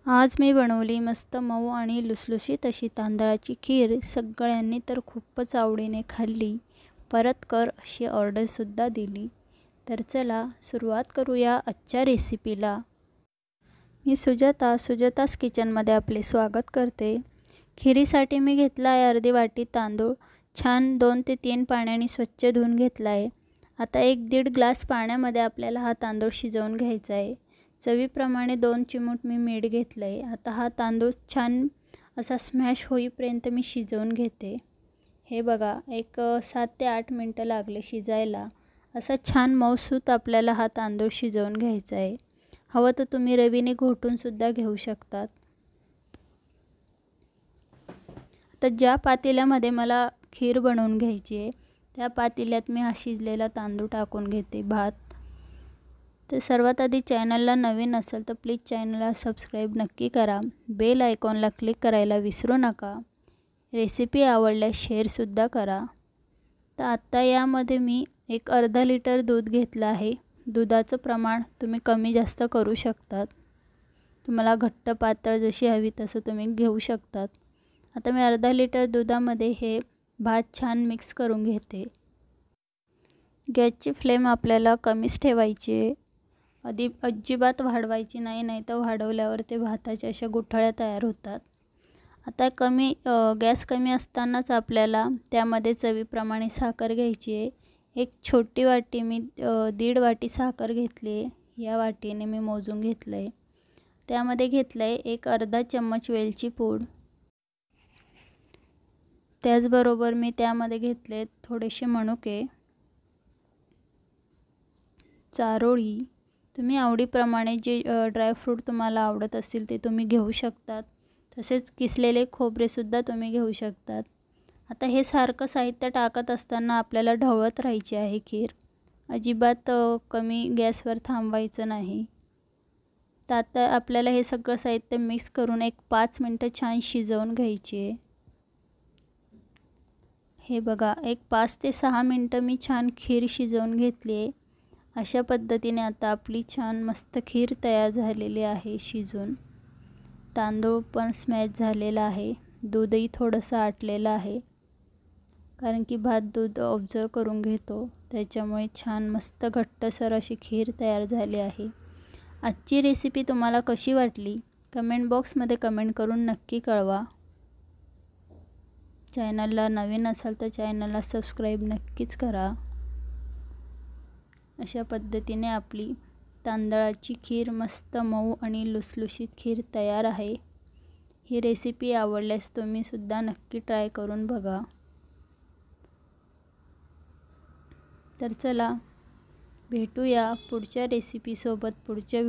आज मी बनवली मस्त मऊ आणि लुसलुशीत अशी तांदळाची खीर। सगळ्यांनी तर खूपच आवडीने खाल्ली, परत कर अशी ऑर्डरसुद्धा दिली। तर चला सुरुवात करूया आजच्या रेसिपीला। मी सुजातास किचनमध्ये आपले स्वागत करते। खीरीसाठी मी घेतला आहे अर्धी वाटी तांदूळ, छान 2 ते 3 पाण्याने स्वच्छ धुवून घेतला आहे। आता 1-1.5 ग्लास पाण्यामध्ये आपल्याला हा तांदूळ शिजवून घ्यायचा आहे। चवीप्रमाणे 2 चिमूट मी मीठ घेतलं आहे। आता हा तांदूळ छान असा स्मॅश होईपर्यंत मी शिजवून घेते। हे बघा, एक 7 ते 8 मिनिटं लागले शिजायला। असा छान मऊसूत आपल्याला हा तांदूळ शिजवून घ्यायचा आहे। हवं तर तुम्ही रवीने घोटून सुद्धा घेऊ शकतात। तर ज्या पातेल्यामध्ये मला खीर बनवून घ्यायची आहे त्या पातेल्यात मी हा शिजलेला तांदूळ टाकून घेते, भात। तर सर्वात आधी चॅनलला नवीन असेल तर प्लीज चॅनलला सबस्क्राईब नक्की करा, बेल आयकॉनला क्लिक करायला विसरू नका। रेसिपी आवडल्यास शेअरसुद्धा करा। तर आता यामध्ये मी एक अर्धा लिटर दूध घेतलं आहे। दुधाचं प्रमाण तुम्ही कमी जास्त करू शकतात, तुम्हाला घट्ट पातळ जशी हवी तसं तुम्ही घेऊ शकतात। आता मी अर्धा लिटर दुधामध्ये हे भात छान मिक्स करून घेते। गॅसची फ्लेम आपल्याला कमीच ठेवायची आहे, अजिबात वाढवायची नाही, नाहीतर वाढवल्यावर ते भाताच्या अशा गुठळ्या तयार होतात। आता गॅस कमी असतानाच आपल्याला त्यामध्ये चवीप्रमाणे साखर घ्यायची आहे। एक छोटी वाटी मी 1.5 वाटी साखर घेतली आहे, या वाटीने मी मोजून घेतलं आहे। त्यामध्ये घेतलं आहे एक अर्धा चम्मच वेलची पूड, त्याचबरोबर मी त्यामध्ये घेतले थोडेसे मनुके, चारोळी। तुम्ही आवडीप्रमाणे जे ड्रायफ्रूट तुम्हाला आवडत असतील ते तुम्ही घेऊ शकतात, तसेच किसलेले खोबरेसुद्धा तुम्ही घेऊ शकतात। आता हे सारखं साहित्य टाकत असताना आपल्याला ढवळत राहायची आहे खीर, अजिबात कमी गॅसवर थांबवायचं नाही। तर आता आपल्याला हे सगळं साहित्य मिक्स करून एक 5 मिनिटं छान शिजवून घ्यायची आहे। हे बघा, एक 5 ते 6 मिनिटं मी छान खीर शिजवून घेतली आहे। अशा पद्धतीने आता आपली छान मस्त खीर तयार झालेली आहे शिजून। तांदूळ पण स्मॅश झालेला आहे, दूधही थोडंसं आटलेलं आहे, कारण की भात दूध ऑब्झर्व करून घेतो, त्याच्यामुळे छान मस्त घट्टसर अशी खीर तयार झाली आहे। आजची रेसिपी तुम्हाला कशी वाटली कमेंट बॉक्समध्ये कमेंट करून नक्की कळवा। चॅनलला नवीन असाल तर चॅनलला सबस्क्राईब नक्कीच करा। अशा पद्धतीने आपली तांदळाची खीर मस्त मऊ आणि लुसलुशीत खीर तयार आहे। ही रेसिपी आवडल्यास तुम्ही सुद्धा नक्की ट्राय करून बघा। तर चला भेटूया पुढच्या रेसिपीसोबत पुढच्या